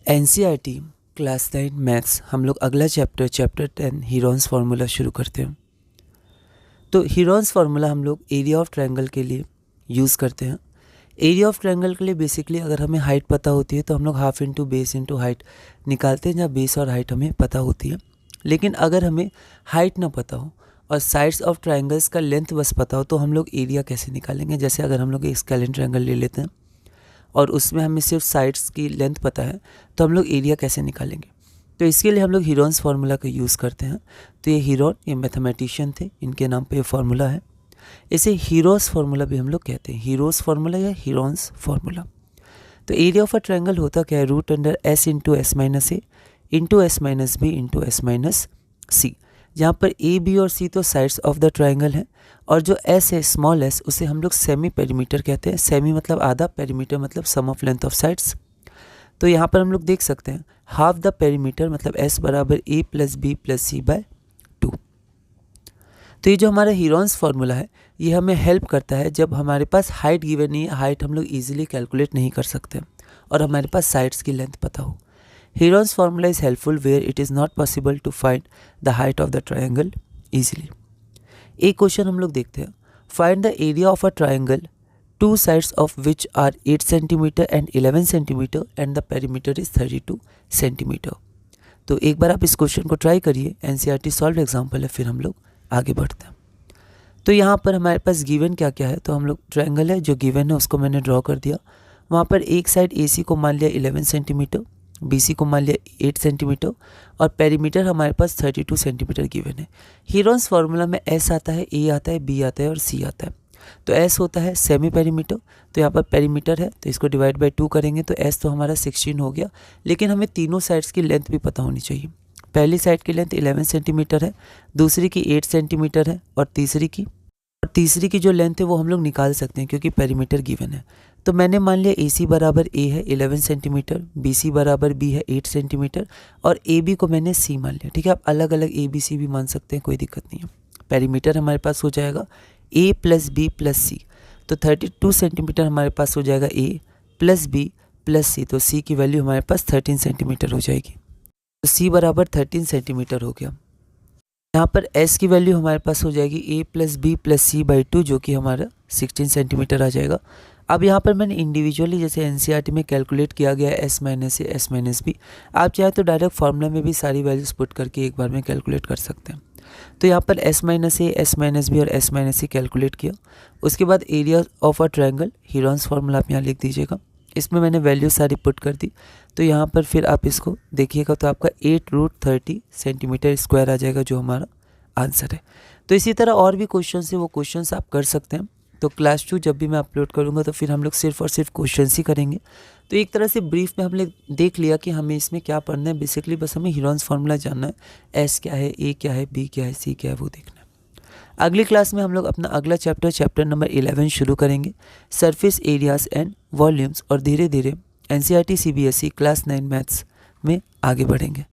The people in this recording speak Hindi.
एनसीईआरटी क्लास 9 मैथ्स हम लोग अगला चैप्टर 10 हीरोन्स फार्मूला शुरू करते हैं। तो हीरोन्स फार्मूला हम लोग एरिया ऑफ ट्रायंगल के लिए यूज़ करते हैं। एरिया ऑफ ट्रायंगल के लिए बेसिकली अगर हमें हाइट पता होती है तो हम लोग half into base into height निकालते हैं, जहाँ बेस और हाइट हमें पता होती है। लेकिन अगर हमें हाइट ना पता हो और साइड्स ऑफ ट्रायंगल्स का लेंथ बस पता हो तो हम लोग एरिया कैसे निकालेंगे। जैसे अगर हम लोग एक स्केलेन ट्रायंगल ले लेते हैं और उसमें हमें सिर्फ साइड्स की लेंथ पता है तो हम लोग एरिया कैसे निकालेंगे। तो इसके लिए हम लोग हीरोन्स फार्मूला का यूज़ करते हैं। तो ये हीरोन ये मैथमेटिशियन थे, इनके नाम पे ये फार्मूला है। इसे हीरोस फार्मूला भी हम लोग कहते हैं, हीरोस फार्मूला या हीरोन्स फार्मूला। तो एरिया ऑफ अ ट्रायंगल होता क्या है, root under S into S minus A into S minus B into S minus C, जहाँ पर ए बी और सी तो साइड्स ऑफ द ट्रायंगल है और जो एस है स्मॉल एस उसे हम लोग सेमी पेरीमीटर कहते हैं। सेमी मतलब आधा, पेरीमीटर मतलब सम ऑफ लेंथ ऑफ साइड्स। तो यहाँ पर हम लोग देख सकते हैं हाफ द पेरीमीटर मतलब एस बराबर ए प्लस बी प्लस सी बाय 2। तो ये जो हमारा हीरोन्स फार्मूला है ये हमें हेल्प करता है जब हमारे पास हाइट गिवन नहीं है, हाइट हम लोग ईजिली कैलकुलेट नहीं कर सकते और हमारे पास साइड्स की लेंथ पता हो। Heron's formula is helpful where it is not possible to find the height of the triangle easily. एक क्वेश्चन हम लोग देखते हैं, find the area of a triangle two sides of which are 8 centimetre and 11 centimetre and the perimeter is 32 centimetre. तो एक बार आप इस क्वेश्चन को ट्राई करिए, एनसीईआरटी सॉल्व एग्जाम्पल है, फिर हम लोग आगे बढ़ते हैं। तो यहाँ पर हमारे पास गिवन क्या क्या है, तो हम लोग ट्रायंगल है जो गिवन है उसको मैंने ड्रॉ कर दिया। वहाँ पर एक साइड AC को मान लिया 11 सेंटीमीटर, BC को मान लिया 8 सेंटीमीटर और पेरीमीटर हमारे पास 32 सेंटीमीटर गिवन है। हीरोन्स फार्मूला में S आता है, A आता है, B आता है और C आता है। तो S होता है सेमी पेरीमीटर, तो यहाँ पर पेरीमीटर है तो इसको डिवाइड बाय 2 करेंगे तो S तो हमारा 16 हो गया। लेकिन हमें तीनों साइड्स की लेंथ भी पता होनी चाहिए। पहली साइड की लेंथ 11 सेंटीमीटर है, दूसरी की 8 सेंटीमीटर है और तीसरी की जो लेंथ है वो हम लोग निकाल सकते हैं क्योंकि पेरीमीटर गिवन है। तो मैंने मान लिया AC बराबर A है 11 सेंटीमीटर, BC बराबर B है 8 सेंटीमीटर और AB को मैंने C मान लिया। ठीक है, आप अलग अलग ABC भी मान सकते हैं, कोई दिक्कत नहीं है। पेरीमीटर हमारे पास हो जाएगा A plus B plus C, तो 32 सेंटीमीटर हमारे पास हो जाएगा A plus B plus C, तो C की वैल्यू हमारे पास 13 सेंटीमीटर हो जाएगी। तो C बराबर 13 सेंटीमीटर हो गया। यहाँ पर S की वैल्यू हमारे पास हो जाएगी A plus B plus C by 2 जो कि हमारा 16 सेंटीमीटर आ जाएगा। अब यहाँ पर मैंने इंडिविजुअली जैसे एनसीईआरटी में कैलकुलेट किया गया है S minus A S minus B, आप चाहे तो डायरेक्ट फार्मूला में भी सारी वैल्यूज पुट करके एक बार में कैलकुलेट कर सकते हैं। तो यहाँ पर S minus A S minus B और S माइनस C कैलकुलेट किया। उसके बाद area of a triangle Heron's formula आप यहाँ लिख दीजिएगा, इसमें मैंने वैल्यू सारी पुट कर दी। तो यहाँ पर फिर आप इसको देखिएगा तो आपका 8√30 सेंटीमीटर स्क्वायर आ जाएगा जो हमारा आंसर है। तो इसी तरह और भी क्वेश्चन है वो क्वेश्चंस आप कर सकते हैं। तो क्लास 2 जब भी मैं अपलोड करूँगा तो फिर हम लोग सिर्फ और सिर्फ क्वेश्चंस ही करेंगे। तो एक तरह से ब्रीफ में हमने देख लिया कि हमें इसमें क्या पढ़ना है। बेसिकली बस हमें हीरोन्स फार्मूला जानना है, S क्या है, A क्या है, B क्या है, C क्या है वो देखना है। अगली क्लास में हम लोग अपना अगला चैप्टर नंबर 11 शुरू करेंगे, सरफेस एरियाज एंड वॉल्यूम्स, और धीरे धीरे एनसीईआरटी CBSE क्लास 9 मैथ्स में आगे बढ़ेंगे।